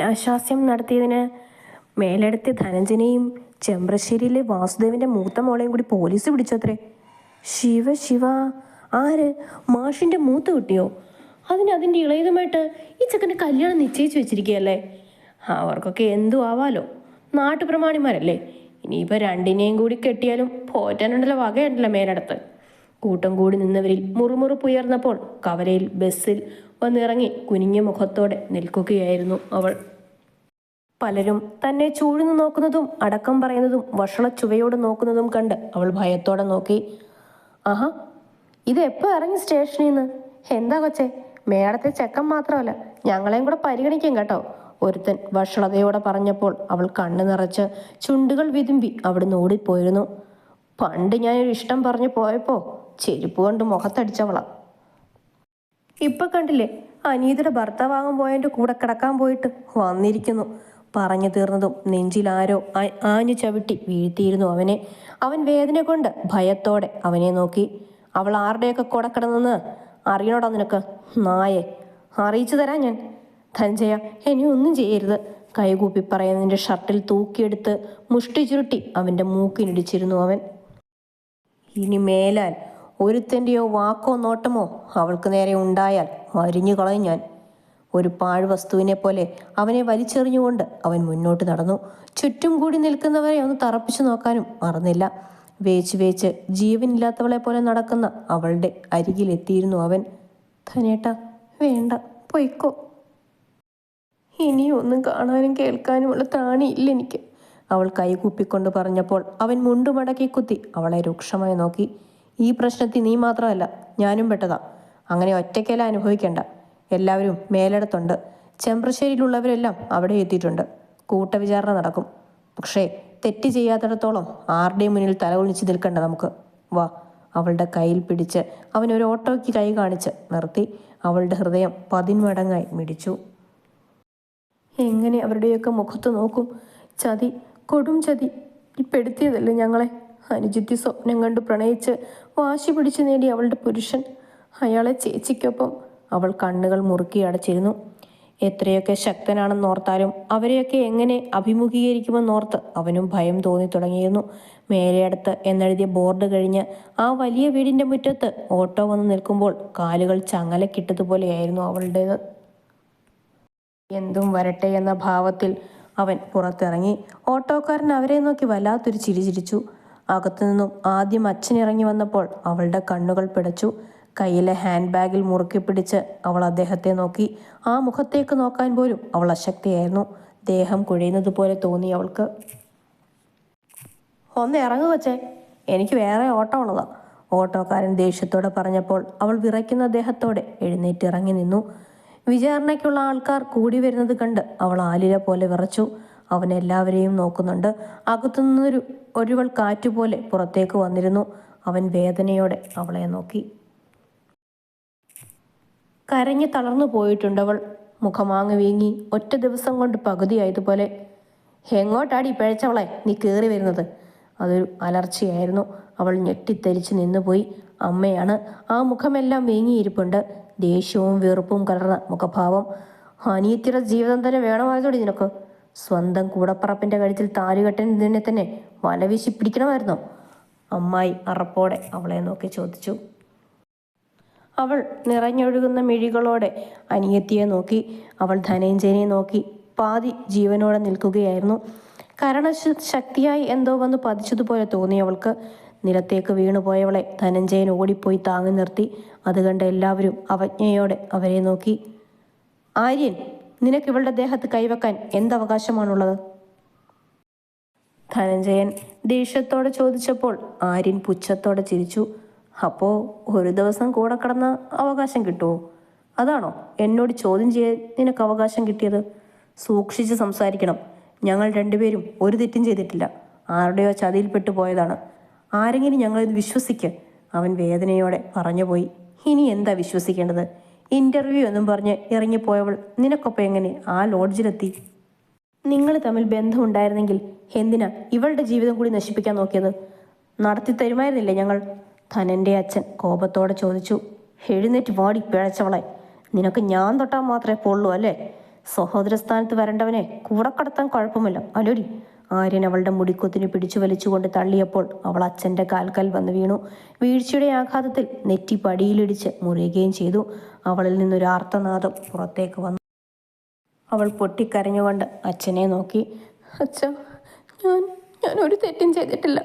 അനാശാസ്യം നടത്തിയതിന് മേലെടുത്ത ധനഞ്ജനെയും ചെമ്പ്രശ്ശേരിയിലെ വാസുദേവന്റെ മൂത്ത മോളെയും കൂടി പോലീസ് പിടിച്ചത്രേ. ശിവ ശിവ, ആര്? മാഷിന്റെ മൂത്ത് കിട്ടിയോ? അതിൻ്റെ ഇളയതുമായിട്ട് ഈ ചെക്കൻ്റെ കല്യാണം നിശ്ചയിച്ചു വെച്ചിരിക്കുകയല്ലേ. അവർക്കൊക്കെ എന്തു ആവാലോ, നാട്ടുപ്രമാണിമാരല്ലേ. ഇനിയിപ്പോൾ രണ്ടിനെയും കൂടി കെട്ടിയാലും പോറ്റാനുണ്ടല്ലോ വകയുണ്ടല്ലോ മേലടത്ത്. കൂട്ടം കൂടി നിന്നവരിൽ മുറുമുറുപ്പുയർന്നപ്പോൾ കവലയിൽ ബസ്സിൽ വന്നിറങ്ങി കുനിഞ്ഞ മുഖത്തോടെ നിൽക്കുകയായിരുന്നു അവൾ. പലരും തന്നെ ചൂഴ്ന്നു നോക്കുന്നതും അടക്കം പറയുന്നതും വഷളച്ചുവയോട് നോക്കുന്നതും കണ്ട് അവൾ ഭയത്തോടെ നോക്കി. ആഹാ, ഇത് എപ്പോൾ ഇറങ്ങി സ്റ്റേഷനിൽ നിന്ന്? എന്താ കൊച്ചേ, മേടത്തെ ചെക്കൻ മാത്രമല്ല ഞങ്ങളെയും കൂടെ പരിഗണിക്കും കേട്ടോ, ഒരുത്തൻ വഷളതയോടെ പറഞ്ഞപ്പോൾ അവൾ കണ്ണു നിറച്ച് ചുണ്ടുകൾ വിതുമ്പി അവിടുന്ന് ഓടിപ്പോയിരുന്നു. പണ്ട് ഞാനൊരു ഇഷ്ടം പറഞ്ഞു പോയപ്പോൾ ചെരുപ്പ് കൊണ്ട് മുഖത്തടിച്ചവളാ. ഇപ്പൊ കണ്ടില്ലേ, അനീതിയുടെ ഭർത്താവാകാൻ പോയതിൻ്റെ കൂടെ കിടക്കാൻ പോയിട്ട് വന്നിരിക്കുന്നു. പറഞ്ഞു തീർന്നതും നെഞ്ചിലാരോ ആഞ്ഞു ചവിട്ടി വീഴ്ത്തിയിരുന്നു അവനെ. അവൻ വേദന കൊണ്ട് ഭയത്തോടെ അവനെ നോക്കി. അവൾ ആരുടെയൊക്കെ കൂടെ കിടന്നെന്ന് അറിയണോടാ നിനക്ക്? നായെ, അറിയിച്ചു തരാം ഞാൻ. ധനഞ്ജയ, എന്നെ ഒന്നും ചെയ്യരുത്. കൈകൂപ്പി പറയുന്നതിൻ്റെ ഷർട്ടിൽ തൂക്കിയെടുത്ത് മുഷ്ടി ചുരുട്ടി അവൻ്റെ മൂക്കിനിടിച്ചിരുന്നു അവൻ. ഇനി മേലാൽ ഒരുത്തൻ്റെയോ വാക്കോ നോട്ടമോ അവൾക്ക് നേരെ ഉണ്ടായാൽ മരിഞ്ഞു കളയും ഞാൻ. ഒരു പാഴ്വസ്തുവിനെ പോലെ അവനെ വലിച്ചെറിഞ്ഞുകൊണ്ട് അവൻ മുന്നോട്ട് നടന്നു. ചുറ്റും കൂടി നിൽക്കുന്നവരെ ഒന്ന് തറപ്പിച്ചു നോക്കാനും മറന്നില്ല. വേച്ച് വേച്ച് ജീവനില്ലാത്തവളെ പോലെ നടക്കുന്ന അവളുടെ അരികിലെത്തിയിരുന്നു അവൻ. ധനേട്ടാ, വേണ്ട, പൊയ്ക്കോ. ഇനിയൊന്നും കാണാനും കേൾക്കാനുമുള്ള ത്രാണിയില്ല എനിക്ക്, അവൾ കൈകൂപ്പിക്കൊണ്ട് പറഞ്ഞപ്പോൾ അവൻ മുണ്ടുമടക്കി കുത്തി അവളെ രൂക്ഷമായി നോക്കി. ഈ പ്രശ്നത്തിൽ നീ മാത്രമല്ല, ഞാനും പെട്ടതാ. അങ്ങനെ ഒറ്റയ്ക്കല്ല അനുഭവിക്കേണ്ട. എല്ലാവരും മേലിടത്തുണ്ട്. ചെമ്പ്രശ്ശേരിയിലുള്ളവരെല്ലാം അവിടെ എത്തിയിട്ടുണ്ട്. കൂട്ടവിചാരണ നടക്കും. പക്ഷേ തെറ്റ് ചെയ്യാത്തിടത്തോളം ആരുടെയും മുന്നിൽ തല ഒളിച്ചു നിൽക്കണ്ട നമുക്ക്. വാ. അവളുടെ കയ്യിൽ പിടിച്ച് അവൻ ഒരു ഓട്ടോയ്ക്ക് കൈ കാണിച്ച് നിർത്തി. അവളുടെ ഹൃദയം 10 മടങ്ങായി മിടിച്ചു. എങ്ങനെ അവരുടെയൊക്കെ മുഖത്ത് നോക്കും? ചതി, കൊടും ചതി. ഇപ്പെടുത്തിയതല്ലേ ഞങ്ങളെ. അനുജിത്തി സ്വപ്നം കണ്ട് പ്രണയിച്ച് വാശി പിടിച്ചു നേടി അവളുടെ പുരുഷൻ, അയാളെ ചേച്ചിക്കൊപ്പം. അവൾ കണ്ണുകൾ മുറുക്കി അടച്ചിരുന്നു. എത്രയൊക്കെ ശക്തനാണെന്നോർത്താലും അവരെയൊക്കെ എങ്ങനെ അഭിമുഖീകരിക്കുമെന്നോർത്ത് അവനും ഭയം തോന്നി തുടങ്ങിയിരുന്നു. മേലെയടത്ത് എന്നെഴുതിയ ബോർഡ് കഴിഞ്ഞ് ആ വലിയ വീടിൻ്റെ മുറ്റത്ത് ഓട്ടോ വന്ന് നിൽക്കുമ്പോൾ കാലുകൾ ചങ്ങലക്കിട്ടതുപോലെയായിരുന്നു അവളുടേത്. എന്തും വരട്ടെ എന്ന ഭാവത്തിൽ അവൻ പുറത്തിറങ്ങി. ഓട്ടോക്കാരൻ അവരെ നോക്കി വല്ലാത്തൊരു ചിരി ചിരിച്ചു. അകത്തുനിന്നും ആദ്യം അച്ഛനിറങ്ങി വന്നപ്പോൾ അവളുടെ കണ്ണുകൾ പിടച്ചു. കയ്യിലെ ഹാൻഡ് ബാഗിൽ മുറുക്കി പിടിച്ച് അവൾ അദ്ദേഹത്തെ നോക്കി. ആ മുഖത്തേക്ക് നോക്കാൻ പോലും അവൾ അശക്തിയായിരുന്നു. ദേഹം കുഴയുന്നത് പോലെ തോന്നി അവൾക്ക്. ഒന്ന് ഇറങ്ങു വച്ചേ, എനിക്ക് വേറെ ഓട്ടോ ഉള്ളതാ, ഓട്ടോക്കാരൻ ദേഷ്യത്തോടെ പറഞ്ഞപ്പോൾ അവൾ വിറയ്ക്കുന്ന ദേഹത്തോടെ എഴുന്നേറ്റ് ഇറങ്ങി നിന്നു. വിചാരണയ്ക്കുള്ള ആൾക്കാർ കൂടി വരുന്നത് കണ്ട് അവൾ ആലില പോലെ വിറച്ചു. അവൻ എല്ലാവരെയും നോക്കുന്നുണ്ട്. അകത്തുനിന്നൊരു ഒരുവൾ കാറ്റുപോലെ പുറത്തേക്ക് വന്നിരുന്നു. അവൻ വേദനയോടെ അവളെ നോക്കി. കരഞ്ഞ് തളർന്നു പോയിട്ടുണ്ടവൾ. മുഖമാങ്ങ് വീങ്ങി ഒറ്റ ദിവസം കൊണ്ട് പകുതിയായതുപോലെ. എങ്ങോട്ടാടി പിഴച്ചവളെ നീ കയറി വരുന്നത്? അതൊരു അലർച്ചയായിരുന്നു. അവൾ ഞെട്ടിത്തെരിച്ച് നിന്നുപോയി. അമ്മയാണ്. ആ മുഖമെല്ലാം വീങ്ങിയിരിപ്പുണ്ട്. ദേഷ്യവും വെറുപ്പും കലർന്ന മുഖഭാവം. അനിയത്തിയുടെ ജീവിതം തന്നെ വേണമായതോടി നിനക്ക്? സ്വന്തം കൂടപ്പറപ്പിൻ്റെ കഴുത്തിൽ താലികെട്ടതിനെ തന്നെ വലവീശി പിടിക്കണമായിരുന്നോ? അമ്മായി അറപ്പോടെ അവളെ നോക്കി ചോദിച്ചു. അവൾ നിറഞ്ഞൊഴുകുന്ന മിഴികളോടെ അനിയത്തിയെ നോക്കി. അവൾ ധനഞ്ജയനെ നോക്കി പാതി ജീവനോടെ നിൽക്കുകയായിരുന്നു. കരണശക്തിയായി എന്തോ വന്ന് പതിച്ചതുപോലെ തോന്നി അവൾക്ക്. നിലത്തേക്ക് വീണുപോയവളെ ധനഞ്ജയൻ ഓടിപ്പോയി താങ്ങി നിർത്തി. അത് കണ്ട് എല്ലാവരും അവജ്ഞയോടെ അവരെ നോക്കി. ആര്യൻ, നിനക്ക് ഇവളുടെ ദേഹത്ത് കൈവെക്കാൻ എന്തവകാശമാണുള്ളത്? ധനഞ്ജയൻ ദേഷ്യത്തോടെ ചോദിച്ചപ്പോൾ ആര്യൻ പുച്ഛത്തോടെ ചിരിച്ചു. അപ്പോൾ ഒരു ദിവസം കൂടെ കിടന്ന അവകാശം കിട്ടുമോ? അതാണോ എന്നോട് ചോദ്യം ചെയ്യാൻ നിനക്ക് അവകാശം കിട്ടിയത്? സൂക്ഷിച്ച് സംസാരിക്കണം. ഞങ്ങൾ രണ്ടുപേരും ഒരു തെറ്റും ചെയ്തിട്ടില്ല. ആരുടെയോ ചതിയിൽപ്പെട്ടു പോയതാണ്. ആരെങ്കിലും ഞങ്ങളിത് വിശ്വസിക്ക്, അവൻ വേദനയോടെ പറഞ്ഞുപോയി. ഇനി എന്താ വിശ്വസിക്കേണ്ടത്? ഇൻ്റർവ്യൂ എന്നും പറഞ്ഞ് ഇറങ്ങിപ്പോയവൾ നിനക്കൊപ്പം എങ്ങനെ ആ ലോഡ്ജിലെത്തി? നിങ്ങൾ തമ്മിൽ ബന്ധമുണ്ടായിരുന്നെങ്കിൽ എന്തിനാ ഇവളുടെ ജീവിതം കൂടി നശിപ്പിക്കാൻ നോക്കിയത്? നടത്തി തരുമായിരുന്നില്ലേ ഞങ്ങൾ? ധനൻ്റെ അച്ഛൻ കോപത്തോടെ ചോദിച്ചു. എഴുന്നേറ്റ് വാടി പിഴച്ചവളെ, നിനക്ക് ഞാൻ തൊട്ടാൽ മാത്രമേ പൊള്ളൂ അല്ലേ? സഹോദര സ്ഥാനത്ത് വരേണ്ടവനെ കൂടെ കടത്താൻ കുഴപ്പമില്ല അലോരി. ആര്യൻ അവളുടെ മുടിക്കൊത്തിന് പിടിച്ചു വലിച്ചുകൊണ്ട് തള്ളിയപ്പോൾ അവൾ അച്ഛൻ്റെ കാൽക്കൽ വന്ന് വീണു. വീഴ്ചയുടെ ആഘാതത്തിൽ നെറ്റി പടിയിലിടിച്ച് മുറിയുകയും ചെയ്തു. അവളിൽ നിന്നൊരു ആർത്തനാദം പുറത്തേക്ക് വന്നു. അവൾ പൊട്ടിക്കരഞ്ഞുകൊണ്ട് അച്ഛനെ നോക്കി. അച്ഛ, ഞാൻ ഒരു തെറ്റും ചെയ്തിട്ടില്ല.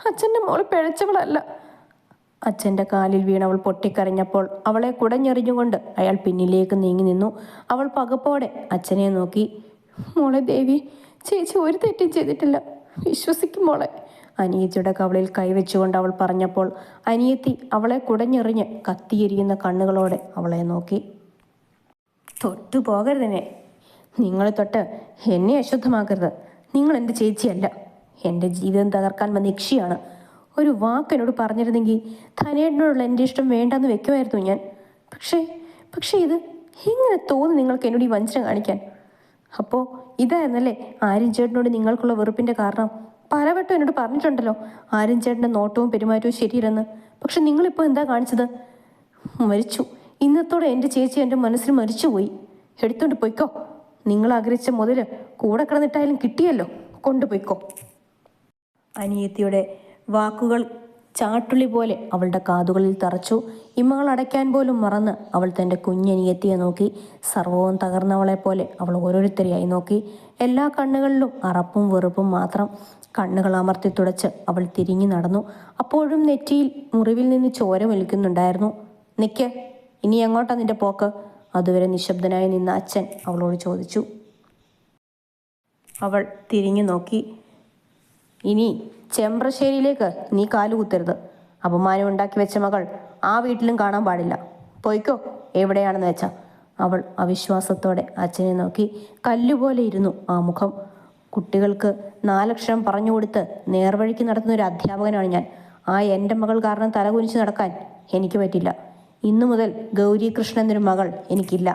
അച്ഛൻ്റെ മോള് പിഴച്ചവളല്ല. അച്ഛൻ്റെ കാലിൽ വീണവൾ പൊട്ടിക്കരഞ്ഞപ്പോൾ അവളെ കുടഞ്ഞെറിഞ്ഞുകൊണ്ട് അയാൾ പിന്നിലേക്ക് നീങ്ങി നിന്നു. അവൾ പകപ്പോടെ അച്ഛനെ നോക്കി. മോളെ ദേവി, ചേച്ചി ഒരു തെറ്റും ചെയ്തിട്ടില്ല, വിശ്വസിക്കും മോളെ. അനിയത്തിയുടെ കവളിൽ കൈവച്ചുകൊണ്ട് അവൾ പറഞ്ഞപ്പോൾ അനിയത്തി അവളെ കുടഞ്ഞെറിഞ്ഞ് കത്തിയെരിയുന്ന കണ്ണുകളോടെ അവളെ നോക്കി. തൊട്ടു പോകരുതെന്നെ. നിങ്ങൾ തൊട്ട് എന്നെ അശുദ്ധമാക്കരുത്. നിങ്ങൾ എൻ്റെ ചേച്ചിയല്ല. എൻ്റെ ജീവിതം തകർക്കാൻ വന്ന യക്ഷിയാണ്. ഒരു വാക്കെന്നോട് പറഞ്ഞിരുന്നെങ്കിൽ ധനേട്ടനോടുള്ള എൻ്റെ ഇഷ്ടം വേണ്ടെന്ന് വെക്കുമായിരുന്നു ഞാൻ. പക്ഷേ ഇത് എങ്ങനെ തോന്നി നിങ്ങൾക്ക് എന്നോട് ഈ വഞ്ചന കാണിക്കാൻ? അപ്പോൾ ഇതായിരുന്നല്ലേ ആര്യൻ ചേട്ടനോട് നിങ്ങൾക്കുള്ള വെറുപ്പിൻ്റെ കാരണം? പലവട്ടം എന്നോട് പറഞ്ഞിട്ടുണ്ടല്ലോ ആര്യൻ ചേട്ടൻ്റെ നോട്ടവും പെരുമാറ്റവും ശരിയില്ലെന്ന്. പക്ഷെ നിങ്ങളിപ്പോൾ എന്താ കാണിച്ചത്? മരിച്ചു. ഇന്നത്തോടെ എൻ്റെ ചേച്ചി എൻ്റെ മനസ്സിൽ മരിച്ചുപോയി. എടുത്തോണ്ട് പോയിക്കോ. നിങ്ങൾ ആഗ്രഹിച്ച മുതൽ കൂടെ കിടന്നിട്ടായാലും കിട്ടിയല്ലോ, കൊണ്ടുപോയിക്കോ. അനിയത്തിയുടെ വാക്കുകൾ ചാട്ടുള്ളി പോലെ അവളുടെ കാതുകളിൽ തറച്ചു. ഇമകൾ അടയ്ക്കാൻ പോലും മറന്ന് അവൾ തൻ്റെ കുഞ്ഞനിയത്തിയെ നോക്കി. സർവവും തകർന്നവളെ പോലെ അവൾ ഓരോരുത്തരെയായി നോക്കി. എല്ലാ കണ്ണുകളിലും അറപ്പും വെറുപ്പും മാത്രം. കണ്ണുകൾ അമർത്തി തുടച്ച് അവൾ തിരിഞ്ഞു നടന്നു. അപ്പോഴും നെറ്റിയിൽ മുറിവിൽ നിന്ന് ചോര വലിക്കുന്നുണ്ടായിരുന്നു. നിക്ക്, ഇനി എങ്ങോട്ടാ നിന്റെ പോക്ക്? അതുവരെ നിശബ്ദനായി നിന്ന അച്ഛൻ അവളോട് ചോദിച്ചു. അവൾ തിരിഞ്ഞു നോക്കി. ഇനി ചെമ്പ്രശ്ശേരിയിലേക്ക് നീ കാലുകുത്തരുത്. അപമാനം ഉണ്ടാക്കി വെച്ച മകൾ ആ വീട്ടിലും കാണാൻ പാടില്ല. പോയിക്കോ, എവിടെയാണെന്ന് വെച്ചാ. അവൾ അവിശ്വാസത്തോടെ അച്ഛനെ നോക്കി. കല്ലുപോലെ ഇരുന്നു ആ മുഖം. കുട്ടികൾക്ക് 4 അക്ഷരം പറഞ്ഞു കൊടുത്ത് നേർവഴിക്ക് നടത്തുന്ന ഒരു അധ്യാപകനാണ് ഞാൻ. ആ എൻ്റെ മകൾ കാരണം തലകുനിച്ച് നടക്കാൻ എനിക്ക് പറ്റില്ല. ഇന്നു മുതൽ ഗൗരി കൃഷ്ണൻ എന്നൊരു മകൾ എനിക്കില്ല.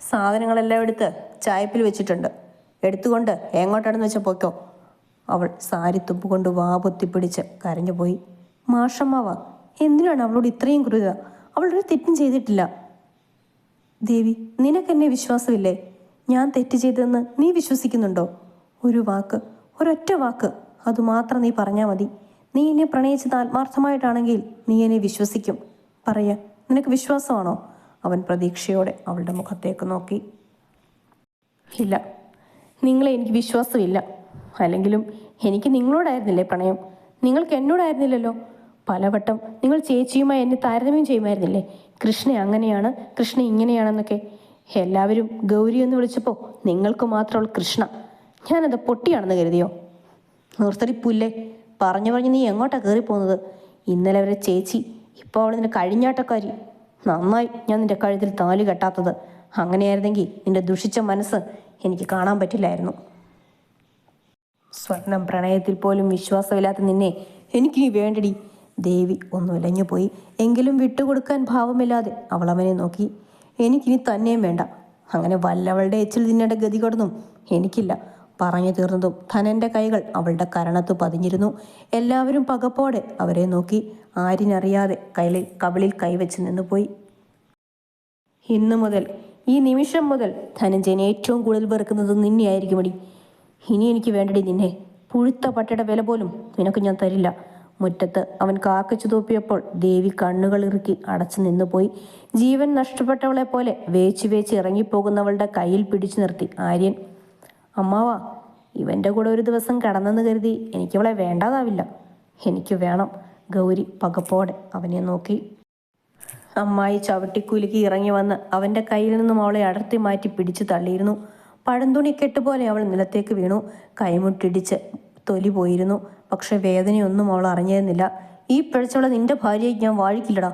സാധനങ്ങളെല്ലാം എടുത്ത് ചായപ്പിൽ വെച്ചിട്ടുണ്ട്. എടുത്തുകൊണ്ട് എങ്ങോട്ടാണെന്ന് വെച്ചാൽ പോയിക്കോ. അവൾ സാരി തുമ്പുകൊണ്ട് വാ പൊത്തിപ്പിടിച്ച് കരഞ്ഞുപോയി. മാഷമ്മാവ, എന്തിനാണ് അവളോട് ഇത്രയും ക്രൂരത? അവളൊരു തെറ്റും ചെയ്തിട്ടില്ല. ദേവി, നിനക്കെന്നെ വിശ്വാസമില്ലേ? ഞാൻ തെറ്റ് ചെയ്തതെന്ന് നീ വിശ്വസിക്കുന്നുണ്ടോ? ഒരു വാക്ക്, ഒരൊറ്റ വാക്ക്, അതുമാത്രം നീ പറഞ്ഞാൽ മതി. നീ എന്നെ പ്രണയിച്ചത് ആത്മാർത്ഥമായിട്ടാണെങ്കിൽ നീ എന്നെ വിശ്വസിക്കും. പറയ, നിനക്ക് വിശ്വാസമാണോ? അവൻ പ്രതീക്ഷയോടെ അവളുടെ മുഖത്തേക്ക് നോക്കി. ഇല്ല, നിങ്ങളെ എനിക്ക് വിശ്വാസമില്ല. അല്ലെങ്കിലും എനിക്ക് നിങ്ങളോടായിരുന്നില്ലേ പ്രണയം? നിങ്ങൾക്ക് എന്നോടായിരുന്നില്ലല്ലോ. പലവട്ടം നിങ്ങൾ ചേച്ചിയുമായി എന്നെ താരതമ്യം ചെയ്യുമായിരുന്നില്ലേ? കൃഷ്ണ അങ്ങനെയാണ്, കൃഷ്ണ ഇങ്ങനെയാണെന്നൊക്കെ. എല്ലാവരും ഗൗരി എന്ന് വിളിച്ചപ്പോൾ നിങ്ങൾക്ക് മാത്രമുള്ള കൃഷ്ണ. ഞാനത് പൊട്ടിയാണെന്ന് കരുതിയോ? നിർത്തടി പുല്ലേ. പറഞ്ഞു നീ എങ്ങോട്ടാണ് കയറിപ്പോകുന്നത്? ഇന്നലെ വരെ ചേച്ചി, ഇപ്പോൾ അവൾ നിന്റെ കഴിഞ്ഞാട്ടക്കാരി. നന്നായി ഞാൻ നിന്റെ കഴുത്തിൽ താലി കെട്ടാത്തത്. അങ്ങനെയായിരുന്നെങ്കിൽ നിന്റെ ദുഷിച്ച മനസ്സ് എനിക്ക് കാണാൻ പറ്റില്ലായിരുന്നു. സ്വർണം പ്രണയത്തിൽ പോലും വിശ്വാസമില്ലാത്ത നിന്നെ എനിക്കിനി വേണ്ടടി. ദേവി ഒന്ന് ഉലഞ്ഞുപോയി. എങ്കിലും വിട്ടുകൊടുക്കാൻ ഭാവമില്ലാതെ അവൾ അവനെ നോക്കി. എനിക്കിനി തന്നെയും വേണ്ട. അങ്ങനെ വല്ലവളുടെ എച്ചിൽ തിന്നേണ്ട ഗതി കൊടുന്നും എനിക്കില്ല. പറഞ്ഞു തീർന്നതും ധനന്റെ കൈകൾ അവളുടെ കരണത്ത് പതിഞ്ഞിരുന്നു. എല്ലാവരും പകപ്പോടെ അവരെ നോക്കി. ആരിനറിയാതെ കവിളിൽ കൈവച്ച് നിന്നുപോയി. ഇന്നു മുതൽ, ഈ നിമിഷം മുതൽ ധനഞ്ജയനെ ഏറ്റവും കൂടുതൽ വെറുക്കുന്നത് നിന്നെയായിരിക്കുമടി. ഇനി എനിക്ക് വേണ്ടടി നിന്നെ. പുഴുത്ത പട്ടയുടെ വില പോലും നിനക്ക് ഞാൻ തരില്ല. മുറ്റത്ത് അവൻ കാക്കച്ചു തൂപ്പിയപ്പോൾ ദേവി കണ്ണുകൾ ഇറുക്കി അടച്ചു നിന്നുപോയി. ജീവൻ നഷ്ടപ്പെട്ടവളെ പോലെ വേച്ച് ഇറങ്ങിപ്പോകുന്നവളുടെ കയ്യിൽ പിടിച്ചു നിർത്തി ആര്യൻ. അമ്മാവാ, ഇവൻ്റെ കൂടെ ഒരു ദിവസം കടന്നെന്ന് കരുതി എനിക്കവളെ വേണ്ടാതാവില്ല. എനിക്ക് വേണം. ഗൗരി പകപ്പോടെ അവനെ നോക്കി. അമ്മായി ചവിട്ടിക്കുലുക്കി ഇറങ്ങി വന്ന് അവൻ്റെ കയ്യിൽ നിന്നും അവളെ അടർത്തി മാറ്റി പിടിച്ചു തള്ളിയിരുന്നു. പഴന്തുണിക്കെട്ട് പോലെ അവൾ നിലത്തേക്ക് വീണു. കൈമുട്ടിടിച്ച് തൊലി പോയിരുന്നു. പക്ഷെ വേദനയൊന്നും അവൾ അറിഞ്ഞിരുന്നില്ല. ഈ പിഴച്ചവളെ നിന്റെ ഭാര്യയെ ഞാൻ വാഴിക്കില്ലടാ.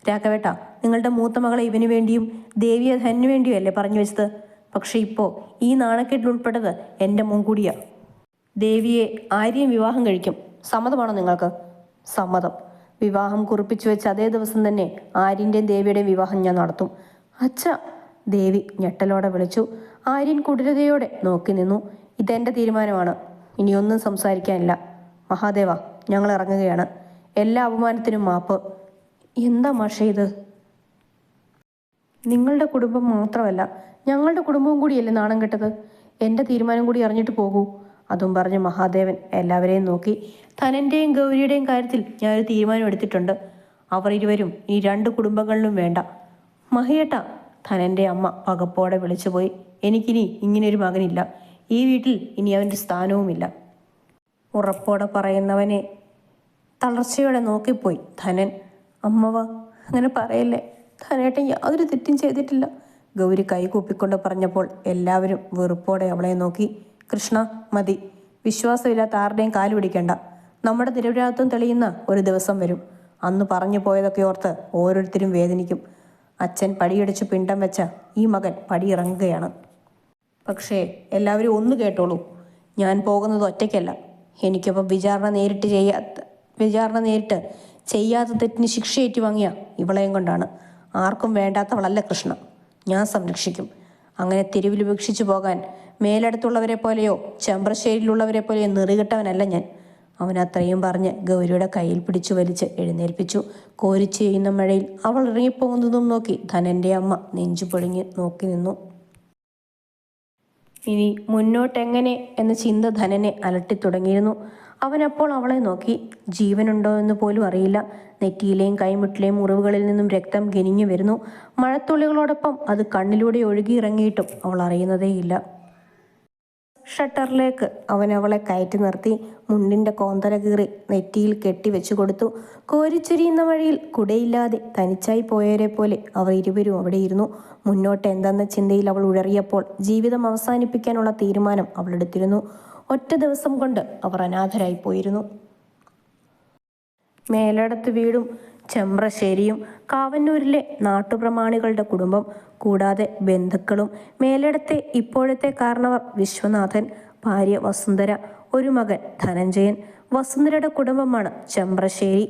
രാഘവേട്ട, നിങ്ങളുടെ മൂത്ത മകളെ ഇവന് വേണ്ടിയും ദേവിയെ ധനു വേണ്ടിയും അല്ലേ പറഞ്ഞു വെച്ചത്? പക്ഷെ ഇപ്പോൾ ഈ നാണക്കെട്ടിൽ ഉൾപ്പെട്ടത് എൻ്റെ മുൻകൂടിയാ. ദേവിയെ ആര്യൻ വിവാഹം കഴിക്കും. സമ്മതമാണോ നിങ്ങൾക്ക്? സമ്മതം. വിവാഹം കുറിപ്പിച്ചു വെച്ച് അതേ ദിവസം തന്നെ ആര്യൻ്റെയും ദേവിയുടെയും വിവാഹം ഞാൻ നടത്തും. അച്ഛ, ദേവി ഞെട്ടലോടെ വിളിച്ചു. ആര്യൻ കുടിലതയോടെ നോക്കി നിന്നു. ഇതെൻ്റെ തീരുമാനമാണ്. ഇനിയൊന്നും സംസാരിക്കാനില്ല. മഹാദേവ, ഞങ്ങൾ ഇറങ്ങുകയാണ്. എല്ലാ അപമാനത്തിനും മാപ്പ്. എന്താ മാഷേ ഇത്? നിങ്ങളുടെ കുടുംബം മാത്രമല്ല, ഞങ്ങളുടെ കുടുംബവും കൂടിയല്ലേ നാണം കെട്ടത്. എൻ്റെ തീരുമാനം കൂടി അറിഞ്ഞിട്ട് പോകൂ. അതും പറഞ്ഞ് മഹാദേവൻ എല്ലാവരെയും നോക്കി. ധനൻ്റെയും ഗൗരിയുടെയും കാര്യത്തിൽ ഞാനൊരു തീരുമാനം എടുത്തിട്ടുണ്ട്. അവർ ഇരുവരും ഈ രണ്ട് കുടുംബങ്ങളിലും വേണ്ട. മഹിയേട്ട, ധനൻ്റെ അമ്മ പകപ്പോടെ വിളിച്ചുപോയി. എനിക്കിനി ഇങ്ങനെയൊരു മകനില്ല. ഈ വീട്ടിൽ ഇനി അവൻ്റെ സ്ഥാനവുമില്ല. ഉറപ്പോടെ പറയുന്നവനെ തളർച്ചയോടെ നോക്കിപ്പോയി ധനൻ. അമ്മവ, അങ്ങനെ പറയല്ലേ. ധനേട്ടൻ യാതൊരു തെറ്റും ചെയ്തിട്ടില്ല. ഗൗരി കൈകൂപ്പിക്കൊണ്ട് പറഞ്ഞപ്പോൾ എല്ലാവരും വെറുപ്പോടെ അവളെ നോക്കി. കൃഷ്ണ, മതി. വിശ്വാസമില്ലാത്ത ആരുടെയും കാല് പിടിക്കണ്ട. നമ്മുടെ നിരപരാധിത്വം തെളിയുന്ന ഒരു ദിവസം വരും. അന്ന് പറഞ്ഞു പോയതൊക്കെ ഓർത്ത് ഓരോരുത്തരും വേദനിക്കും. അച്ഛൻ പടിയടിച്ച് പിണ്ടം വെച്ച ഈ മകൻ പടിയിറങ്ങുകയാണ്. പക്ഷേ എല്ലാവരും ഒന്ന് കേട്ടോളൂ, ഞാൻ പോകുന്നത് ഒറ്റയ്ക്കല്ല. എനിക്കൊപ്പം വിചാരണ നേരിട്ട് ചെയ്യാത്ത തെറ്റിന് ശിക്ഷ ഏറ്റുവാങ്ങിയ ഇവളെയും കൊണ്ടാണ്. ആർക്കും വേണ്ടാത്തവളല്ല കൃഷ്ണ. ഞാൻ സംരക്ഷിക്കും. അങ്ങനെ തെരുവിൽ ഉപേക്ഷിച്ചു പോകാൻ മേലടുത്തുള്ളവരെ പോലെയോ ചെമ്പ്രശ്ശേരിയിലുള്ളവരെ പോലെയോ നെറികെട്ടവനല്ല ഞാൻ. അവൻ അത്രയും പറഞ്ഞ് ഗൗരിയുടെ കയ്യിൽ പിടിച്ചു വലിച്ച് എഴുന്നേൽപ്പിച്ചു. കോരിച്ചു ചെയ്യുന്ന മഴയിൽ അവൾ ഇറങ്ങിപ്പോകുന്നതും നോക്കി ധനൻ്റെ അമ്മ നെഞ്ചു പൊളിഞ്ഞ് നോക്കി നിന്നു. ഇനി മുന്നോട്ടെങ്ങനെ എന്ന ചിന്ത ധനനെ അലട്ടിത്തുടങ്ങിയിരുന്നു. അവനപ്പോൾ അവളെ നോക്കി. ജീവനുണ്ടോ എന്ന് പോലും അറിയില്ല. നെറ്റിയിലെയും കൈമുട്ടിലെയും മുറിവുകളിൽ നിന്നും രക്തം ഗനിഞ്ഞു വരുന്നു. മഴത്തുള്ളികളോടൊപ്പം അത് കണ്ണിലൂടെ ഒഴുകിയിറങ്ങിയിട്ടും അവൾ അറിയുന്നതേയില്ല. ഷട്ടറിലേക്ക് അവൻ അവളെ കയറ്റി നിർത്തി. മുണ്ടിൻ്റെ കോന്തല കീറി നെറ്റിയിൽ കെട്ടിവെച്ചു കൊടുത്തു. കോരിച്ചൊരിയുന്ന വഴിയിൽ കുടയില്ലാതെ തനിച്ചായി പോയവരെ പോലെ അവർ ഇരുവരും അവിടെയിരുന്നു. മുന്നോട്ട് എന്തെന്ന ചിന്തയിൽ അവൾ ഉഴറിയപ്പോൾ ജീവിതം അവസാനിപ്പിക്കാനുള്ള തീരുമാനം അവൾ എടുത്തിരുന്നു. ഒറ്റ ദിവസം കൊണ്ട് അവർ അനാഥരായി പോയിരുന്നു. മേലടത്ത് വീടും ചെമ്പ്രശ്ശേരിയും കാവന്നൂരിലെ നാട്ടുപ്രമാണികളുടെ കുടുംബം, കൂടാതെ ബന്ധുക്കളും. മേലടത്തെ ഇപ്പോഴത്തെ കാരണവർ വിശ്വനാഥൻ, ഭാര്യ വസുന്ധര, ഒരു മകൻ ധനഞ്ജയൻ. വസുന്ധരയുടെ കുടുംബമാണ് ചെമ്പ്രശ്ശേരി.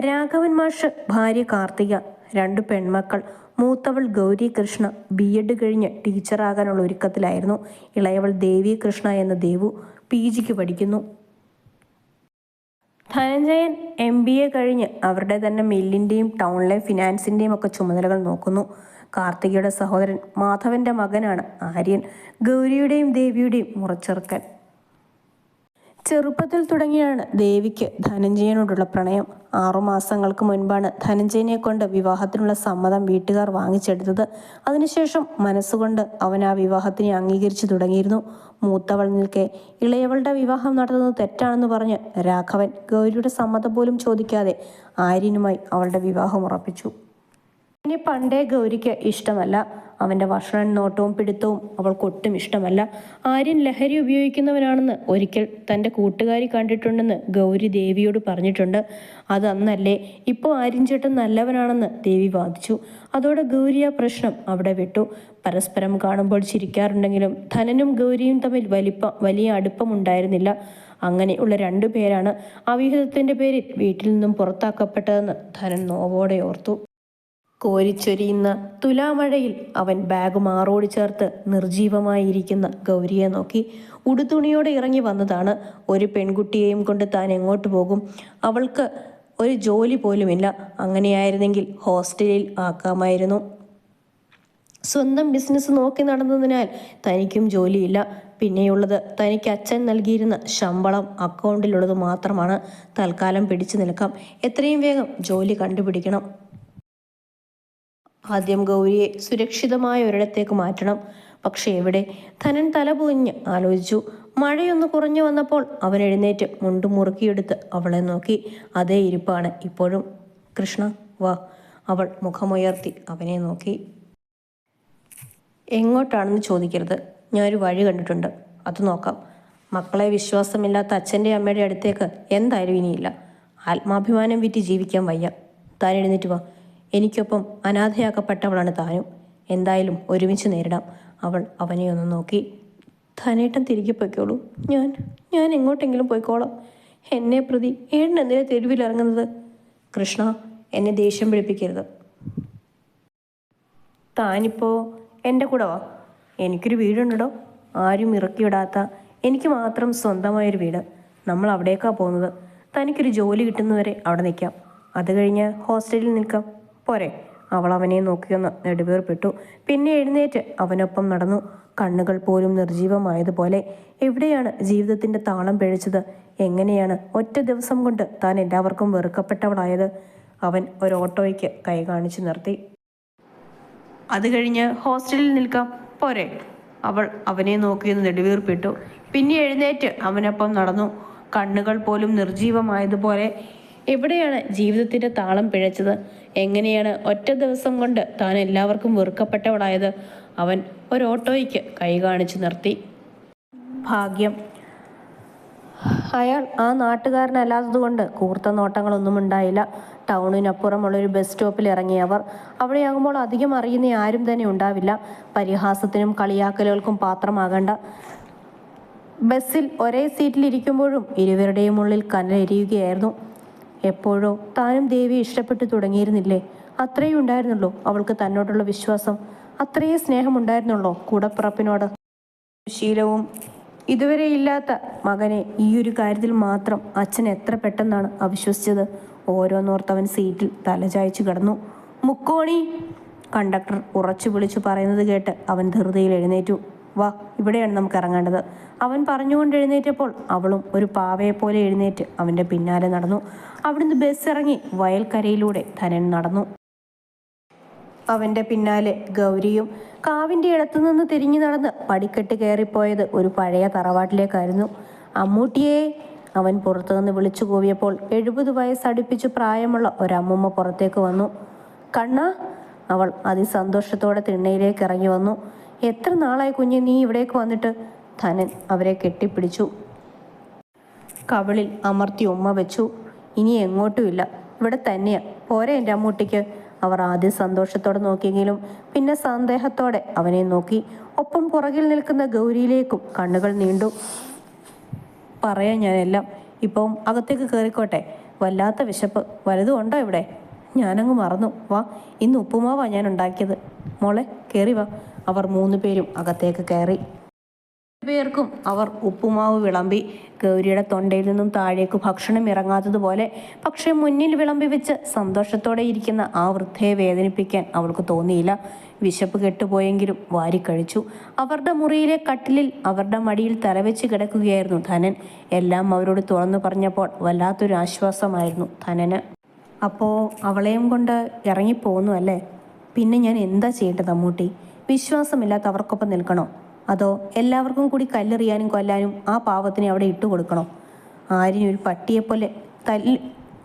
രാഘവൻ മാഷ്, ഭാര്യ കാർത്തിക, 2 പെൺമക്കൾ. മൂത്തവൾ ഗൗരി കൃഷ്ണ BEd കഴിഞ്ഞ് ടീച്ചറാകാനുള്ള ഒരുക്കത്തിലായിരുന്നു. ഇളയവൾ ദേവി കൃഷ്ണ എന്ന ദേവു PGക്ക് പഠിക്കുന്നു. ധനഞ്ജയൻ MBA കഴിഞ്ഞ് അവരുടെ തന്നെ മില്ലിൻ്റെയും ടൗണിലെ ഫിനാൻസിൻ്റെയും ഒക്കെ ചുമതലകൾ നോക്കുന്നു. കാർത്തികയുടെ സഹോദരൻ മാധവൻ്റെ മകനാണ് ആര്യൻ, ഗൗരിയുടെയും ദേവിയുടെയും മുറച്ചെറുക്കൻ. ചെറുപ്പത്തിൽ തുടങ്ങിയാണ് ദേവിക്ക് ധനഞ്ജയനോടുള്ള പ്രണയം. 6 മാസങ്ങൾക്ക് മുൻപാണ് ധനഞ്ജയനെ കൊണ്ട് വിവാഹത്തിനുള്ള സമ്മതം വീട്ടുകാർ വാങ്ങിച്ചെടുത്തത്. അതിനുശേഷം മനസ്സുകൊണ്ട് അവൻ ആ വിവാഹത്തിനെ അംഗീകരിച്ചു തുടങ്ങിയിരുന്നു. മൂത്തവൾ നിൽക്കെ ഇളയവളുടെ വിവാഹം നടത്തുന്നത് തെറ്റാണെന്ന് പറഞ്ഞ് രാഘവൻ ഗൗരിയുടെ സമ്മതം പോലും ചോദിക്കാതെ ആര്യനുമായി അവളുടെ വിവാഹം ഉറപ്പിച്ചു. ഇനി പണ്ടേ ഗൗരിക്ക് ഇഷ്ടമല്ല. അവൻ്റെ ഭക്ഷണം, നോട്ടവും പിടുത്തവും അവൾക്കൊട്ടും ഇഷ്ടമല്ല. ആര്യൻ ലഹരി ഉപയോഗിക്കുന്നവനാണെന്ന് ഒരിക്കൽ തൻ്റെ കൂട്ടുകാരി കണ്ടിട്ടുണ്ടെന്ന് ഗൗരി ദേവിയോട് പറഞ്ഞിട്ടുണ്ട്. അത് അന്നല്ലേ. ഇപ്പോൾ ആര്യൻ ചേട്ടൻ നല്ലവനാണെന്ന് ദേവി വാദിച്ചു. അതോടെ ഗൗരി ആ പ്രശ്നം അവിടെ വിട്ടു. പരസ്പരം കാണുമ്പോൾ ചിരിക്കാറുണ്ടെങ്കിലും ധനനും ഗൗരിയും തമ്മിൽ വലിയ അടുപ്പമുണ്ടായിരുന്നില്ല. അങ്ങനെയുള്ള 2 പേരാണ് അവിഹിതത്തിൻ്റെ പേരിൽ വീട്ടിൽ നിന്നും പുറത്താക്കപ്പെട്ടതെന്ന് ധനൻ നോവോടെ ഓർത്തു. കോരിച്ചൊരിയുന്ന തുലാമഴയിൽ അവൻ ബാഗ് മാറോടി ചേർത്ത് നിർജീവമായിരിക്കുന്ന ഗൗരിയെ നോക്കി. ഉടുതുണിയോടെ ഇറങ്ങി വന്നതാണ്. ഒരു പെൺകുട്ടിയെയും കൊണ്ട് താൻ എങ്ങോട്ട് പോകും? അവൾക്ക് ഒരു ജോലി പോലുമില്ല. അങ്ങനെയായിരുന്നെങ്കിൽ ഹോസ്റ്റലിൽ ആക്കാമായിരുന്നു. സ്വന്തം ബിസിനസ് നോക്കി നടന്നതിനാൽ തനിക്കും ജോലിയില്ല. പിന്നെയുള്ളത് തനിക്ക് അച്ഛൻ നൽകിയിരുന്ന ശമ്പളം അക്കൗണ്ടിലുള്ളത് മാത്രമാണ്. തൽക്കാലം പിടിച്ചു നിൽക്കാം. എത്രയും വേഗം ജോലി കണ്ടുപിടിക്കണം. ആദ്യം ഗൗരിയെ സുരക്ഷിതമായ ഒരിടത്തേക്ക് മാറ്റണം. പക്ഷെ എവിടെ? ധനൻ തലപുകഞ്ഞ് ആലോചിച്ചു. മഴയൊന്ന് കുറഞ്ഞു വന്നപ്പോൾ അവൻ എഴുന്നേറ്റ് മുണ്ട് മുറുക്കിയെടുത്ത് അവളെ നോക്കി. അതേ ഇരിപ്പാണ് ഇപ്പോഴും. കൃഷ്ണ, വാ. അവൾ മുഖമുയർത്തി അവനെ നോക്കി. എങ്ങോട്ടാണെന്ന് ചോദിക്കരുത്. ഞാനൊരു വഴി കണ്ടിട്ടുണ്ട്, അത് നോക്കാം. മക്കളെ വിശ്വാസമില്ലാത്ത അച്ഛൻ്റെ അമ്മയുടെ അടുത്തേക്ക് എന്തായാലും ഇനിയില്ല. ആത്മാഭിമാനം വിറ്റ് ജീവിക്കാൻ വയ്യ. താൻ എഴുന്നേറ്റ് വാ. എനിക്കൊപ്പം അനാഥയാക്കപ്പെട്ടവളാണ് താനും. എന്തായാലും ഒരുമിച്ച് നേരിടാം. അവൾ അവനെ ഒന്ന് നോക്കി. ധനേട്ടൻ തിരികെ പോയിക്കോളൂ. ഞാൻ എങ്ങോട്ടെങ്കിലും പോയിക്കോളാം. എന്നെ പ്രതി ഏട്ടൻ എന്തിനാ തെരുവിലിറങ്ങുന്നത്? കൃഷ്ണ, എന്നെ ദേഷ്യം പിടിപ്പിക്കരുത്. താനിപ്പോൾ എൻ്റെ കൂടെ വാ. എനിക്കൊരു വീടുണ്ടോ, ആരും ഇറക്കിവിടാത്ത, എനിക്ക് മാത്രം സ്വന്തമായൊരു വീട്. നമ്മൾ അവിടേക്കാണ് പോകുന്നത്. തനിക്കൊരു ജോലി കിട്ടുന്നവരെ അവിടെ നിൽക്കാം. അത് കഴിഞ്ഞ് ഹോസ്റ്റലിൽ നിൽക്കാം. പോരെ? അവൾ അവനെ നോക്കിയൊന്ന് നെടുവീർപ്പിട്ടു. പിന്നെ എഴുന്നേറ്റ് അവനൊപ്പം നടന്നു. കണ്ണുകൾ പോലും നിർജീവമായതുപോലെ. എവിടെയാണ് ജീവിതത്തിന്റെ താളം പിഴച്ചത്? എങ്ങനെയാണ് ഒറ്റ ദിവസം കൊണ്ട് താൻ എല്ലാവർക്കും വെറുക്കപ്പെട്ടവളായത്? അവൻ ഒരു ഓട്ടോയ്ക്ക് കൈ കാണിച്ചു നിർത്തി. അത് കഴിഞ്ഞ് ഹോസ്റ്റലിൽ നിൽക്കാം പോരെ? അവൾ അവനെ നോക്കിയൊന്ന് നെടുവീർപ്പിട്ടു. പിന്നെ എഴുന്നേറ്റ് അവനൊപ്പം നടന്നു. കണ്ണുകൾ പോലും നിർജീവമായതുപോലെ. എവിടെയാണ് ജീവിതത്തിന്റെ താളം പിഴച്ചത്? എങ്ങനെയാണ് ഒറ്റ ദിവസം കൊണ്ട് താൻ എല്ലാവർക്കും വെറുക്കപ്പെട്ടവളായത്? അവൻ ഒരു ഓട്ടോയ്ക്ക് കൈ കാണിച്ചു നിർത്തി. ഭാഗ്യം അയാൾ ആ നാട്ടുകാരനല്ലാത്തതുകൊണ്ട് കൂർത്ത നോട്ടങ്ങളൊന്നും ഉണ്ടായില്ല. ടൗണിനപ്പുറമുള്ളൊരു ബസ് സ്റ്റോപ്പിൽ ഇറങ്ങിയവർ. അവിടെയാകുമ്പോൾ അധികം അറിയുന്ന ആരും തന്നെ ഉണ്ടാവില്ല. പരിഹാസത്തിനും കളിയാക്കലുകൾക്കും പാത്രമാകേണ്ട. ബസ്സിൽ ഒരേ സീറ്റിലിരിക്കുമ്പോഴും ഇരുവരുടെയും ഉള്ളിൽ കനലെരിയുകയായിരുന്നു. എപ്പോഴോ താനും ദേവിയെ ഇഷ്ടപ്പെട്ടു തുടങ്ങിയിരുന്നില്ലേ? അത്രയും ഉണ്ടായിരുന്നുള്ളൂ അവൾക്ക് തന്നോടുള്ള വിശ്വാസം. അത്രയേ സ്നേഹമുണ്ടായിരുന്നുള്ളൂ കൂടപ്പിറപ്പിനോട്. ശീലവും ഇതുവരെ ഇല്ലാത്ത മകനെ ഈ ഒരു കാര്യത്തിൽ മാത്രം അച്ഛൻ എത്ര പെട്ടെന്നാണ് അവിശ്വസിച്ചത്? ഓരോന്നോർത്തവൻ സീറ്റിൽ തലചായ്ച്ചു കിടന്നു. മുക്കോണി! കണ്ടക്ടർ ഉറച്ചു വിളിച്ചു പറയുന്നത് കേട്ട് അവൻ ധൃതിയിൽ എഴുന്നേറ്റു. വാ, ഇവിടെയാണ് നമുക്ക് ഇറങ്ങേണ്ടത്. അവൻ പറഞ്ഞുകൊണ്ട് എഴുന്നേറ്റപ്പോൾ അവളും ഒരു പാവയെപ്പോലെ എഴുന്നേറ്റ് അവൻ്റെ പിന്നാലെ നടന്നു. അവിടുന്ന് ബസ് ഇറങ്ങി വയൽക്കരയിലൂടെ ധനൻ നടന്നു. അവൻ്റെ പിന്നാലെ ഗൗരിയും. കാവിൻ്റെ ഇടത്തുനിന്ന് തിരിഞ്ഞു നടന്ന് പടിക്കെട്ട് കയറിപ്പോയത് ഒരു പഴയ തറവാട്ടിലേക്കായിരുന്നു. അമ്മൂട്ടിയേ! അവൻ പുറത്തുനിന്ന് വിളിച്ചു കൂവിയപ്പോൾ 70 വയസ്സടുപ്പിച്ചു പ്രായമുള്ള ഒരമ്മൂമ്മ പുറത്തേക്ക് വന്നു. കണ്ണാ! അവൾ അതിസന്തോഷത്തോടെ തിണ്ണയിലേക്ക് ഇറങ്ങി വന്നു. എത്ര നാളായി കുഞ്ഞെ നീ ഇവിടേക്ക് വന്നിട്ട്? ധനൻ അവരെ കെട്ടിപ്പിടിച്ചു. കവിളിൽ അമർത്തി ഉമ്മ വെച്ചു. ഇനി എങ്ങോട്ടുമില്ല, ഇവിടെ തന്നെയാ. പോരെ എൻ്റെ അമ്മൂട്ടിക്ക്? അവർ ആദ്യം സന്തോഷത്തോടെ നോക്കിയെങ്കിലും പിന്നെ സന്ദേഹത്തോടെ അവനെ നോക്കി. ഒപ്പം പുറകിൽ നിൽക്കുന്ന ഗൗരിയിലേക്കും കണ്ണുകൾ നീണ്ടു. പറയാം ഞാനെല്ലാം. ഇപ്പം അകത്തേക്ക് കയറിക്കോട്ടെ. വല്ലാത്ത വിശപ്പ്. വലുതും ഉണ്ടോ ഇവിടെ? ഞാനങ്ങ് മറന്നു. വാ, ഇന്ന് ഉപ്പുമാവാ ഞാൻ ഉണ്ടാക്കിയത്. മോളെ കയറി വാ. അവർ 3 പേരും അകത്തേക്ക് കയറി. പേർക്കും അവർ ഉപ്പുമാവ് വിളമ്പി. ഗൗരിയുടെ തൊണ്ടയിൽ നിന്നും താഴേക്ക് ഭക്ഷണം ഇറങ്ങാത്തതുപോലെ. പക്ഷെ മുന്നിൽ വിളമ്പി വെച്ച് സന്തോഷത്തോടെ ഇരിക്കുന്ന ആ വൃദ്ധയെ വേദനിപ്പിക്കാൻ അവൾക്ക് തോന്നിയില്ല. വിശപ്പ് കെട്ടുപോയെങ്കിലും വാരിക്കഴിച്ചു. അവരുടെ മുറിയിലെ കട്ടിലിൽ അവരുടെ മടിയിൽ തലവെച്ച് കിടക്കുകയായിരുന്നു ധനൻ. എല്ലാം അവരോട് തുറന്നു പറഞ്ഞപ്പോൾ വല്ലാത്തൊരു ആശ്വാസമായിരുന്നു ധനന്. അപ്പോൾ അവളെയും കൊണ്ട് ഇറങ്ങിപ്പോന്നു അല്ലേ? പിന്നെ ഞാൻ എന്താ ചെയ്യേണ്ടത് അമ്മൂട്ടി? വിശ്വാസമില്ലാത്ത അവർക്കൊപ്പം നിൽക്കണോ? അതോ എല്ലാവർക്കും കൂടി കല്ലെറിയാനും കൊല്ലാനും ആ പാവത്തിനെ അവിടെ ഇട്ടു കൊടുക്കണോ? ആരിനും ഒരു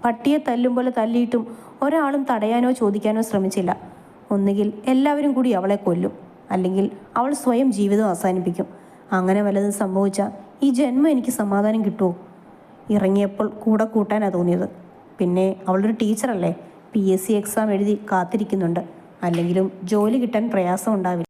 പട്ടിയെ തല്ലും പോലെ തല്ലിയിട്ടും ഒരാളും തടയാനോ ചോദിക്കാനോ ശ്രമിച്ചില്ല. ഒന്നുകിൽ എല്ലാവരും കൂടി അവളെ കൊല്ലും, അല്ലെങ്കിൽ അവൾ സ്വയം ജീവിതം അവസാനിപ്പിക്കും. അങ്ങനെ വല്ലതും സംഭവിച്ചാൽ ഈ ജന്മം എനിക്ക് സമാധാനം കിട്ടുമോ? ഇറങ്ങിയപ്പോൾ കൂടെ കൂട്ടാനാണ് തോന്നിയത്. പിന്നെ അവളൊരു ടീച്ചറല്ലേ, PSC എക്സാം എഴുതി കാത്തിരിക്കുന്നുണ്ട്. അല്ലെങ്കിലും ജോലി കിട്ടാൻ പ്രയാസം ഉണ്ടാവില്ല.